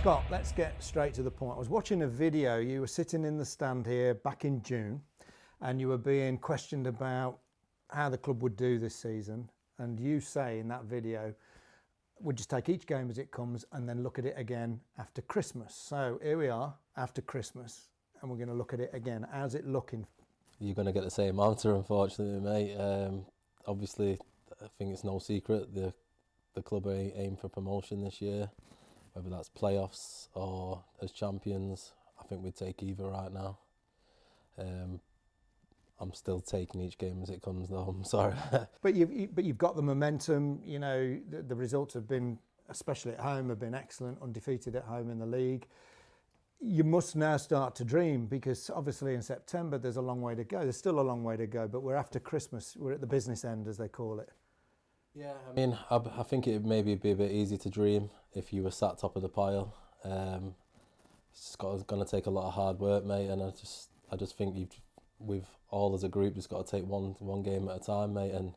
Scott, let's get straight to the point. I was watching a video. You were sitting in the stand here back in June and you were being questioned about how the club would do this season. And you say in that video, we'll just take each game as it comes and then look at it again after Christmas. So here we are after Christmas and we're going to look at it again. How's it looking? You're going to get the same answer, unfortunately, mate. Obviously, I think it's no secret the club aim for promotion this year. Whether that's playoffs or as champions, I think we'd take either right now. I'm still taking each game as it comes, though. I'm sorry. But you've got the momentum. You know, the results have been, especially at home, have been excellent. Undefeated at home in the league. You must now start to dream, because obviously in September there's a long way to go. There's still a long way to go, but we're after Christmas. We're at the business end, as they call it. Yeah, I mean, I think it would maybe be a bit easy to dream if you were sat top of the pile. It's going to take a lot of hard work, mate, and I just think we've all as a group just got to take one game at a time, mate. And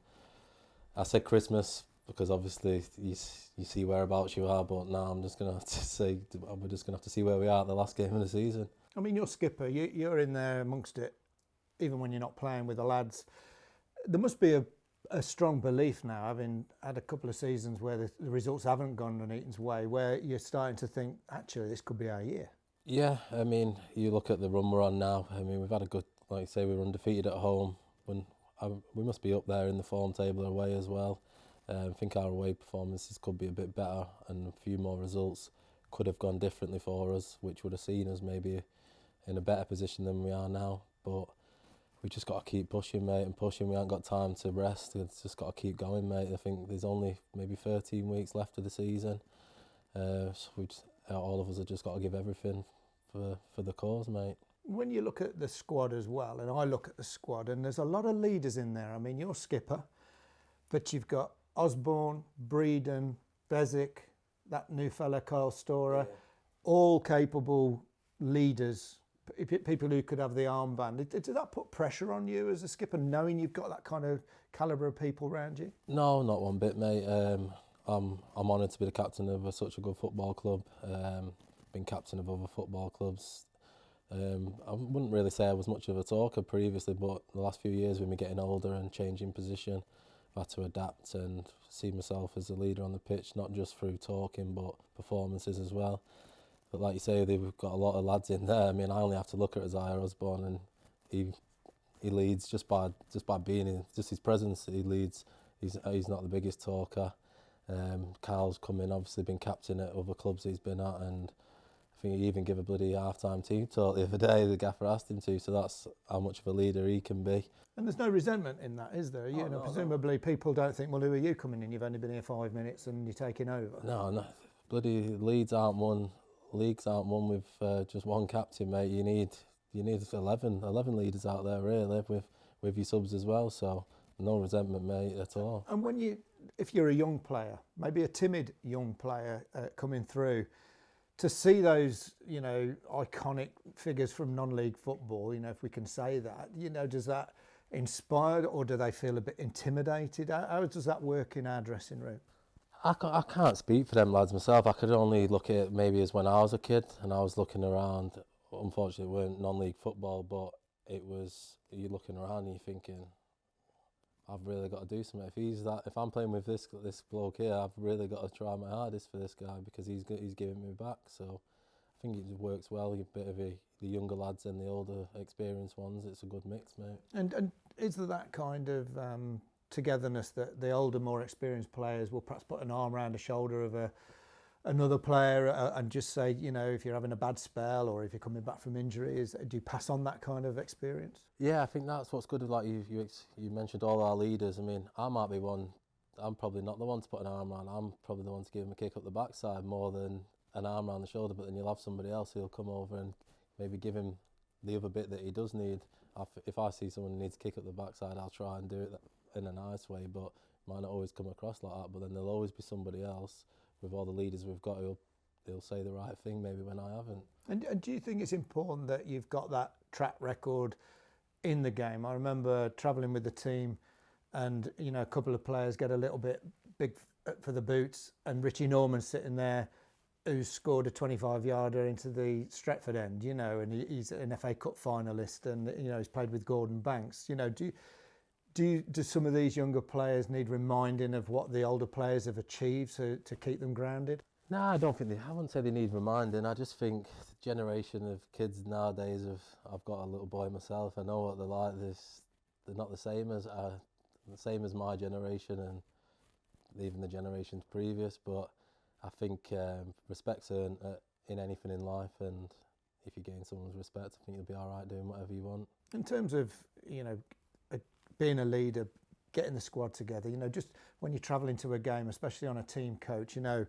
I said Christmas because obviously you see whereabouts you are, but now I'm just going to have to say we're just going to have to see where we are at the last game of the season. I mean, you're skipper. You're in there amongst it, even when you're not playing with the lads. There must be a strong belief now, having had a couple of seasons where the results haven't gone Nuneaton's way, where you're starting to think, actually, this could be our year. Yeah, I mean, you look at the run we're on now. I mean, we've had a good, like you say, we were undefeated at home. We must be up there in the form table away as well. I think our away performances could be a bit better, and a few more results could have gone differently for us, which would have seen us maybe in a better position than we are now. But we just got to keep pushing, mate, and pushing. We haven't got time to rest. It's just got to keep going, mate. I think there's only maybe 13 weeks left of the season. So all of us have just got to give everything for the cause, mate. When you look at the squad as well, and I look at the squad, and there's a lot of leaders in there. I mean, you're skipper, but you've got Osborne, Breeden, Bezic, that new fella, Kyle Storer, all capable leaders. People who could have the armband. Does that put pressure on you as a skipper, knowing you've got that kind of calibre of people around you? No, not one bit, mate. I'm honoured to be the captain of such a good football club. Been captain of other football clubs. I wouldn't really say I was much of a talker previously, but the last few years with me getting older and changing position, I've had to adapt and see myself as a leader on the pitch, not just through talking, but performances as well. But like you say, we've got a lot of lads in there. I mean, I only have to look at Isaiah Osborne, and he leads just by being in, just his presence. He leads. He's not the biggest talker. Kyle's come in, obviously been captain at other clubs he's been at, and I think he even gave a bloody half-time team talk the other day. The gaffer asked him to, so that's how much of a leader he can be. And there's no resentment in that, is there? Presumably people don't think, well, who are you coming in? You've only been here 5 minutes and you're taking over. No. Bloody leagues aren't won with just one captain, mate. You need 11 leaders out there, really, with your subs as well. So no resentment, mate, at all. And if you're a young player, maybe a timid young player coming through, to see those, iconic figures from non-league football, if we can say that, does that inspire, or do they feel a bit intimidated? How does that work in our dressing room? I can't speak for them lads myself. I could only look at it maybe as when I was a kid and I was looking around. Unfortunately, it weren't non-league football, but it was, you're looking around and you're thinking, I've really got to do something. If I'm playing with this bloke here, I've really got to try my hardest for this guy, because he's giving me back. So I think it works well. A bit of the younger lads and the older experienced ones. It's a good mix, mate. And is there that kind of togetherness that the older, more experienced players will perhaps put an arm around the shoulder of another player and just say, if you're having a bad spell or if you're coming back from injuries, do you pass on that kind of experience? Yeah, I think that's what's good. Like you mentioned all our leaders. I mean, I might be one. I'm probably not the one to put an arm around. I'm probably the one to give him a kick up the backside more than an arm around the shoulder. But then you'll have somebody else who'll come over and maybe give him the other bit that he does need. If I see someone who needs a kick up the backside, I'll try and do it in a nice way. But it might not always come across like that. But then there'll always be somebody else, with all the leaders we've got, who'll say the right thing maybe when I haven't. And do you think it's important that you've got that track record in the game? I remember travelling with the team and, a couple of players get a little bit big for the boots, and Richie Norman sitting there who's scored a 25-yarder into the Stretford end, you know, and he's an FA Cup finalist, and you know he's played with Gordon Banks. You know, do some of these younger players need reminding of what the older players have achieved to keep them grounded? No, I wouldn't say they need reminding. I just think the generation of kids nowadays I've got a little boy myself. I know what they're like. They're not the same as my generation and even the generations previous. But I think respect's earned in anything in life, and if you gain someone's respect, I think you'll be all right doing whatever you want. In terms of, you know, being a leader, getting the squad together, you know, just when you're travelling to a game, especially on a team coach, you know,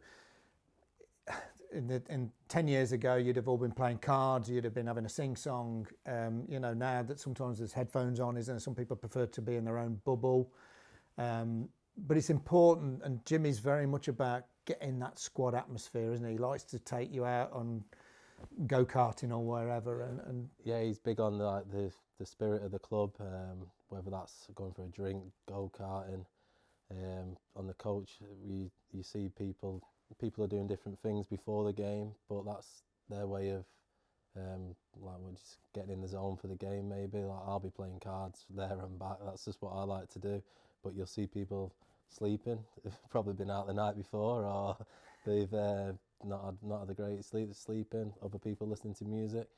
in 10 years ago, you'd have all been playing cards, you'd have been having a sing-song. You know, now that sometimes there's headphones on, isn't there? Some people prefer to be in their own bubble. But it's important, and Jimmy's very much about getting that squad atmosphere, isn't he? He likes to take you out on go-karting or wherever. And yeah, he's big on the spirit of the club, whether that's going for a drink, go-karting. On the coach, you see people are doing different things before the game, but that's their way of like we're just getting in the zone for the game. Maybe like I'll be playing cards there and back. That's just what I like to do. But you'll see people sleeping. They've probably been out the night before, or they've not had the greatest sleeping. Other people listening to music.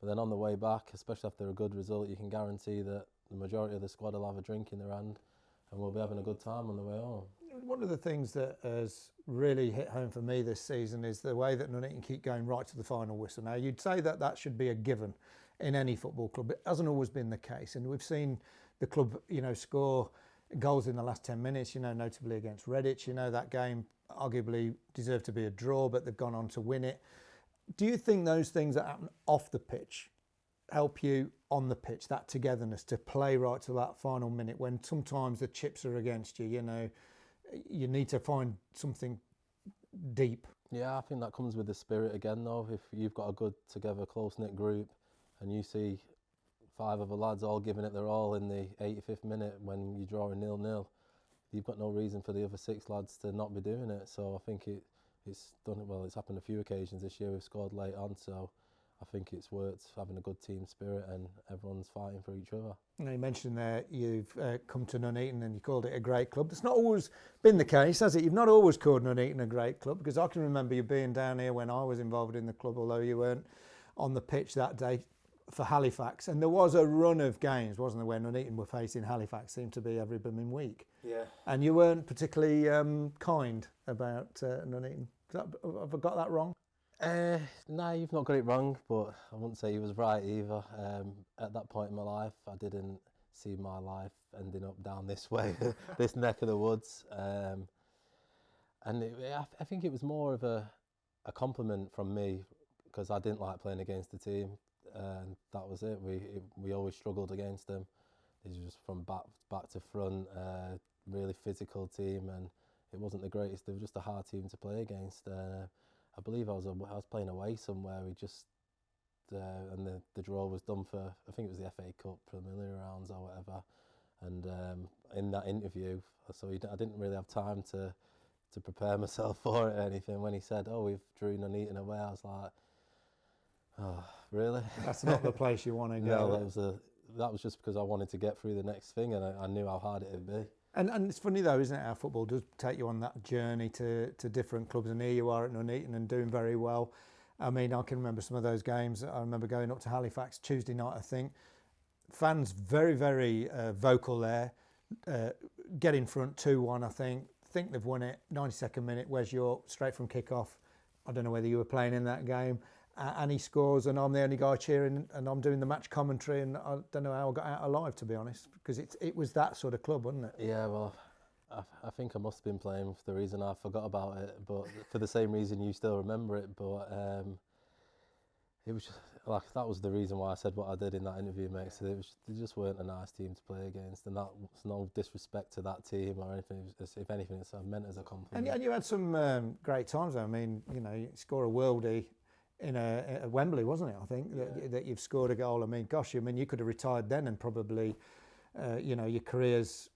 But then on the way back, especially after a good result, you can guarantee that the majority of the squad will have a drink in their hand, and we'll be having a good time on the way home. One of the things that has really hit home for me this season is the way that Nuneaton keep going right to the final whistle. Now, you'd say that should be a given in any football club. It hasn't always been the case, and we've seen the club, you know, score goals in the last 10 minutes, you know, notably against Redditch. You know, that game arguably deserved to be a draw, but they've gone on to win it. Do you think those things that happen off the pitch help you on the pitch, that togetherness to play right to that final minute when sometimes the chips are against you, you know, you need to find something deep? Yeah, I think that comes with the spirit again though. If you've got a good together close-knit group and you see 5 other lads all giving it their all in the 85th minute when you're drawing 0-0, you've got no reason for the other 6 lads to not be doing it. So I think it's done well. It's happened a few occasions this year. We've scored late on, so I think it's worth having a good team spirit and everyone's fighting for each other. You mentioned there you've come to Nuneaton and you called it a great club. That's not always been the case, has it? You've not always called Nuneaton a great club, because I can remember you being down here when I was involved in the club, although you weren't on the pitch that day, for Halifax. And there was a run of games, wasn't there, where Nuneaton were facing Halifax, seemed to be every blooming week. Yeah. And you weren't particularly kind about Nuneaton. Have I got that wrong? No, you've not got it wrong, but I wouldn't say he was right either. At that point in my life, I didn't see my life ending up down this way, this neck of the woods. And I think it was more of a compliment from me, because I didn't like playing against the team, and that was it. We always struggled against them. They were just from back to front, really physical team, and it wasn't the greatest. They were just a hard team to play against. I believe I was playing away somewhere. We just and the draw was done for, I think it was the FA Cup preliminary rounds or whatever. And in that interview, so I didn't really have time to prepare myself for it or anything. When he said, "Oh, we've drew Nuneaton away," I was like, "Oh, really?" That's not the place you want to go. No, that was just because I wanted to get through the next thing, and I knew how hard it would be. And it's funny though, isn't it, how football does take you on that journey to different clubs, and here you are at Nuneaton and doing very well. I mean, I can remember some of those games. I remember going up to Halifax Tuesday night, I think. Fans very, very vocal there. Get in front 2-1, I think they've won it. 92nd minute, where's your straight from kick-off. I don't know whether you were playing in that game. And he scores, and I'm the only guy cheering, and I'm doing the match commentary, and I don't know how I got out alive, to be honest, because it was that sort of club, wasn't it? Yeah, well, I think I must have been playing for the reason I forgot about it, but for the same reason you still remember it. But it was just, like, that was the reason why I said what I did in that interview, mate. So they just weren't a nice team to play against, and that was no disrespect to that team or anything. It was just, if anything, it's meant as a compliment. And you had some great times, though. I mean, you know, you score a worldie at Wembley, wasn't it? I think that you've scored a goal. I mean, gosh, you could have retired then, and probably, you know, your career's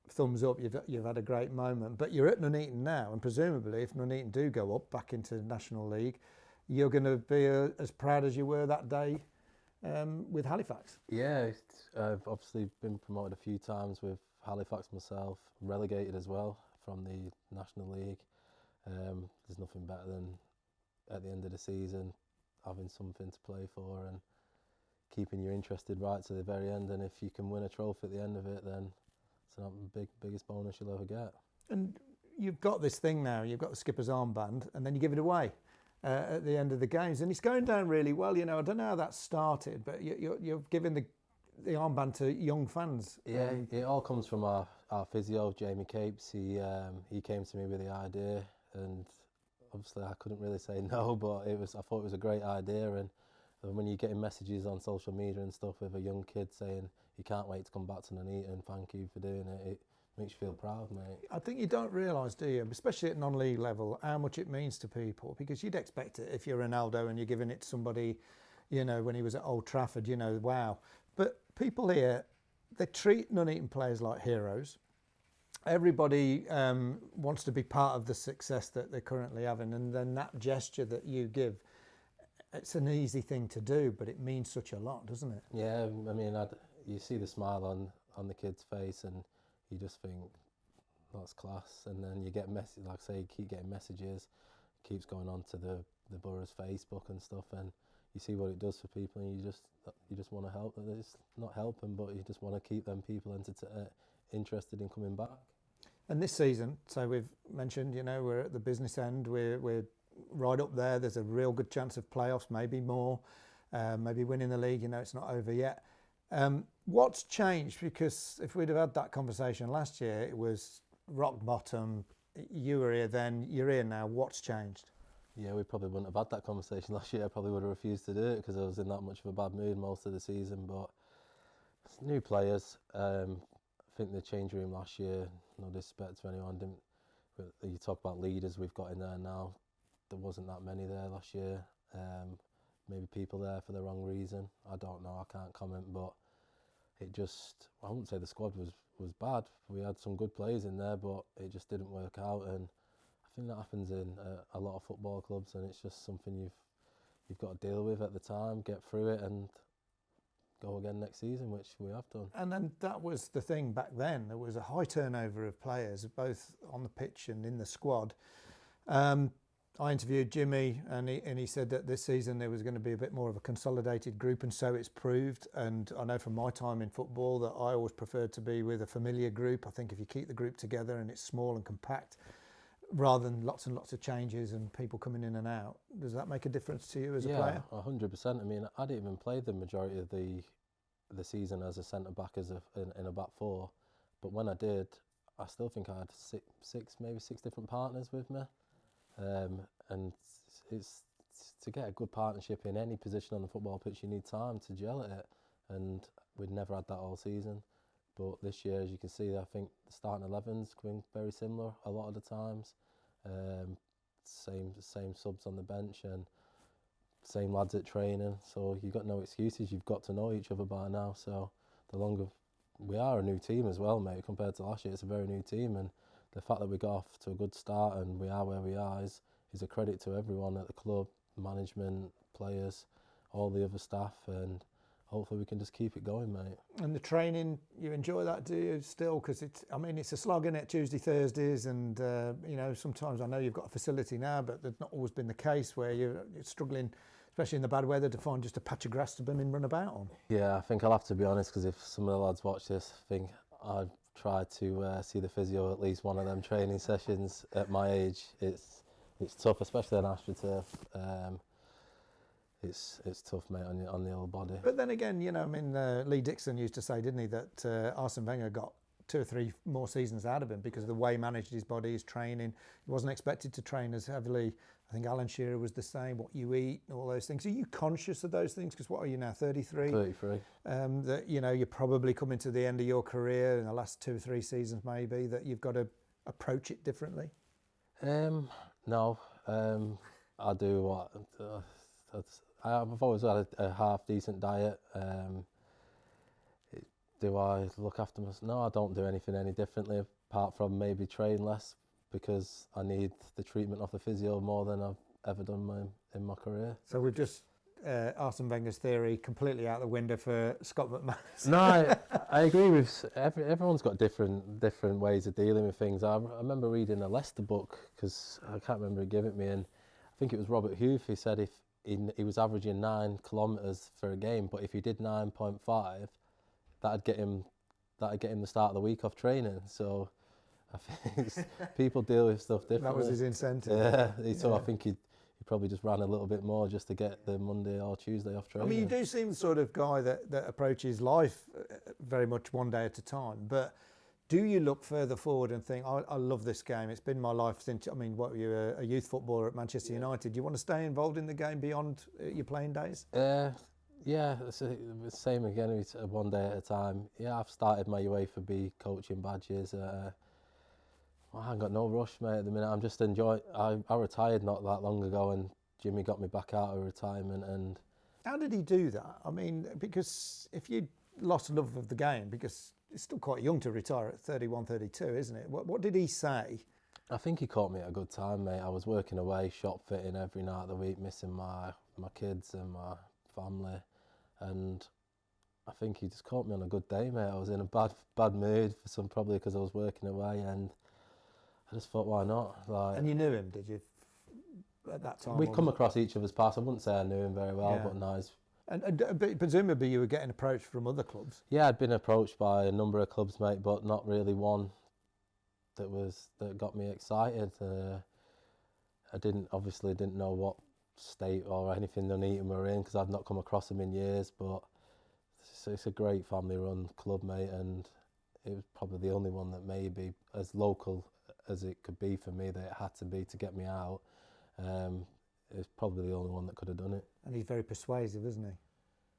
thumbs up, you've had a great moment. But you're at Nuneaton now, and presumably if Nuneaton do go up back into the National League, you're going to be as proud as you were that day with Halifax. Yeah, I've obviously been promoted a few times with Halifax myself, relegated as well from the National League. There's nothing better than at the end of the season having something to play for and keeping you interested right to the very end. And if you can win a trophy at the end of it, then it's the biggest bonus you'll ever get. And you've got this thing now, you've got the skipper's armband, and then you give it away at the end of the games, and it's going down really well. You know, I don't know how that started, but you're giving the armband to young fans. Yeah, it all comes from our physio, Jamie Capes. He came to me with the idea, and obviously I couldn't really say no, but I thought it was a great idea. And when you're getting messages on social media and stuff with a young kid saying he can't wait to come back to Nuneaton, thank you for doing it, it makes you feel proud, mate. I think you don't realise, do you, especially at non-league level, how much it means to people, because you'd expect it if you're Ronaldo and you're giving it to somebody, you know, when he was at Old Trafford, you know, wow. But people here, they treat Nuneaton players like heroes. Everybody wants to be part of the success that they're currently having, and then that gesture that you give, it's an easy thing to do, but it means such a lot, doesn't it? Yeah, I mean, you see the smile on the kid's face, and you just think that's class. And then you get messages, like I say, you keep getting messages, keeps going on to the borough's Facebook and stuff, and you see what it does for people, and you just want to help. It's not helping, but you just want to keep them people interested in coming back. And this season, so we've mentioned, you know, we're at the business end, we're right up there. There's a real good chance of playoffs, maybe more, maybe winning the league. You know, it's not over yet. What's changed? Because if we'd have had that conversation last year, it was rock bottom. You were here then, you're here now. What's changed? Yeah, we probably wouldn't have had that conversation last year. I probably would have refused to do it because I was in that much of a bad mood most of the season. But it's new players. I think the change room last year, no disrespect to anyone, you talk about leaders we've got in there now. There wasn't that many there last year. Maybe people there for the wrong reason. I don't know, I can't comment, but I wouldn't say the squad was bad. We had some good players in there, but it just didn't work out. And I think that happens in a lot of football clubs, and it's just something you've got to deal with at the time, get through it, and go again next season, which we have done. And then that was the thing back then. There was a high turnover of players, both on the pitch and in the squad. I interviewed Jimmy, and he said that this season there was going to be a bit more of a consolidated group, and so it's proved. And I know from my time in football that I always preferred to be with a familiar group. I think if you keep the group together and it's small and compact, rather than lots and lots of changes and people coming in and out, does that make a difference to you as a player? Yeah, 100%. I mean, I didn't even play the majority of the season as a centre back in a back four, but when I did, I still think I had maybe six different partners with me. And it's to get a good partnership in any position on the football pitch, you need time to gel at it, and we'd never had that all season. But this year, as you can see, I think the starting 11's been very similar a lot of the times. Same subs on the bench and same lads at training. So you've got no excuses. You've got to know each other by now. So the longer we are a new team as well, mate, compared to last year, it's a very new team, and the fact that we got off to a good start and we are where we are is a credit to everyone at the club, management, players, all the other staff, and hopefully we can just keep it going, mate. And the training, you enjoy that, do you, still? Because it's a slog, isn't it, Tuesday, Thursdays, and, you know, sometimes I know you've got a facility now, but there's not always been the case where you're struggling, especially in the bad weather, to find just a patch of grass to come and run about on. Yeah, I think I'll have to be honest, because if some of the lads watch this, I think I'd try to see the physio at least one of them training sessions at my age. It's tough, especially on AstroTurf. It's tough, mate, on the old body. But then again, you know, I mean, Lee Dixon used to say, didn't he, that Arsene Wenger got 2 or 3 more seasons out of him because of the way he managed his body, his training. He wasn't expected to train as heavily. I think Alan Shearer was the same, what you eat and all those things. Are you conscious of those things? Because what are you now, 33? 33. That, you know, you're probably coming to the end of your career in the last 2 or 3 seasons maybe, that you've got to approach it differently? No, I do what... I've always had a half decent diet. Do I look after myself? No, I don't do anything any differently apart from maybe train less because I need the treatment of the physio more than I've ever done in my career. So we've just Arsene Wenger's theory completely out the window for Scott McManus. No, I agree with everyone's got different ways of dealing with things. I remember reading a Leicester book because I can't remember who gave it me, and I think it was Robert Hughes who said if he was averaging 9 kilometres for a game, but if he did 9.5, that'd get him the start of the week off training. So I think people deal with stuff differently. That was his incentive. Yeah, so I think he probably just ran a little bit more just to get the Monday or Tuesday off training. I mean, you do seem the sort of guy that approaches life very much one day at a time, but do you look further forward and think, I love this game, it's been my life since, I mean, what, you were a youth footballer at Manchester United, do you want to stay involved in the game beyond your playing days? Yeah, it's the same again, it's one day at a time. Yeah, I've started my UEFA B coaching badges. I haven't got no rush, mate, at the minute. I'm just enjoying. I retired not that long ago, and Jimmy got me back out of retirement. And how did he do that? I mean, because if you lost love of the game, because it's still quite young to retire at 31, 32, isn't it? What did he say? I think he caught me at a good time, mate. I was working away, shop fitting every night of the week, missing my kids and my family, and I think he just caught me on a good day, mate. I was in a bad mood probably because I was working away, and I just thought, why not? And you knew him, did you, at that time? We'd come across each other's paths. I wouldn't say I knew him very well, but nice. And presumably you were getting approached from other clubs? Yeah, I'd been approached by a number of clubs, mate, but not really one that got me excited. I obviously didn't know what state or anything Nuneaton were in because I've not come across them in years, but it's a great family-run club, mate, and it was probably the only one that maybe, as local as it could be for me, that it had to be to get me out. It's probably the only one that could have done it. And he's very persuasive, isn't he?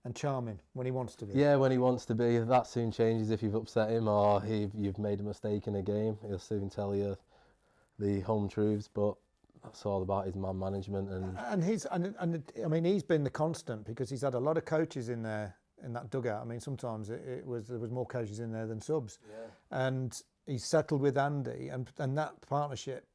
And charming when he wants to be. Yeah, when he wants to be. That soon changes if you've upset him or you've made a mistake in a game. He'll soon tell you the home truths, but that's all about his man management. And I mean, he's been the constant because he's had a lot of coaches in there in that dugout. I mean, sometimes there was more coaches in there than subs. Yeah. And he's settled with Andy, and that partnership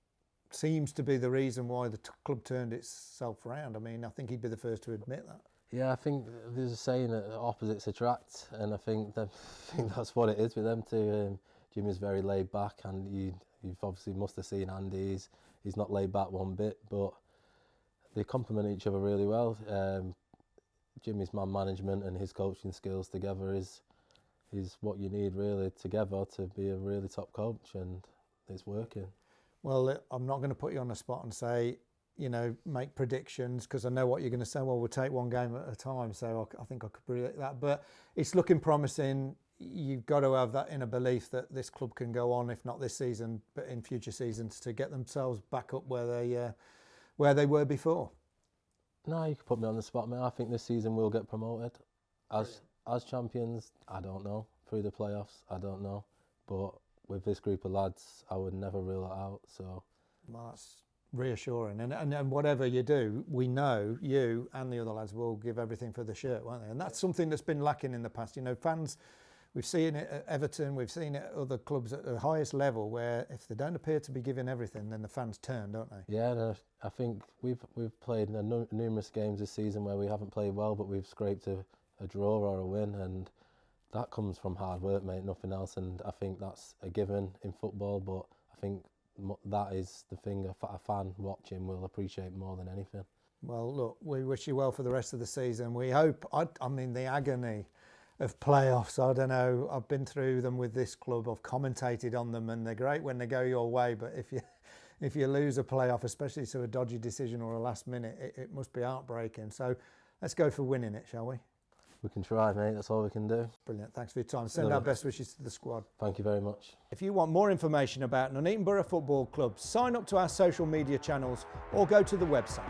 seems to be the reason why the club turned itself around. I mean, I think he'd be the first to admit that. Yeah, I think there's a saying that opposites attract, and I think that's what it is with them too. Jimmy's very laid back, and you've obviously must have seen Andy. He's not laid back one bit, but they complement each other really well. Jimmy's man management and his coaching skills together is what you need really together to be a really top coach, and it's working. Well, I'm not going to put you on the spot and say, make predictions, because I know what you're going to say. Well, we'll take one game at a time, so I think I could predict that. But it's looking promising. You've got to have that inner belief that this club can go on, if not this season, but in future seasons, to get themselves back up where they were before. No, you can put me on the spot, mate. I think this season we'll get promoted. As champions, I don't know. Through the playoffs, I don't know. But with this group of lads, I would never rule it out. So, well, that's reassuring. And whatever you do, we know you and the other lads will give everything for the shirt, won't they? And that's something that's been lacking in the past. Fans, we've seen it at Everton, we've seen it at other clubs at the highest level, where if they don't appear to be giving everything, then the fans turn, don't they? Yeah, no, I think we've played numerous games this season where we haven't played well, but we've scraped a draw or a win, and that comes from hard work, mate, nothing else. And I think that's a given in football, but I think that is the thing a fan watching will appreciate more than anything. Well, look, we wish you well for the rest of the season. We hope, I mean, the agony of playoffs, I don't know, I've been through them with this club, I've commentated on them, and they're great when they go your way, but if you lose a playoff, especially to a dodgy decision or a last minute, it must be heartbreaking. So let's go for winning it, shall we? We can try, mate. That's all we can do. Brilliant. Thanks for your time. Send our best wishes to the squad. Thank you very much. If you want more information about Nuneaton Borough Football Club, sign up to our social media channels or go to the website.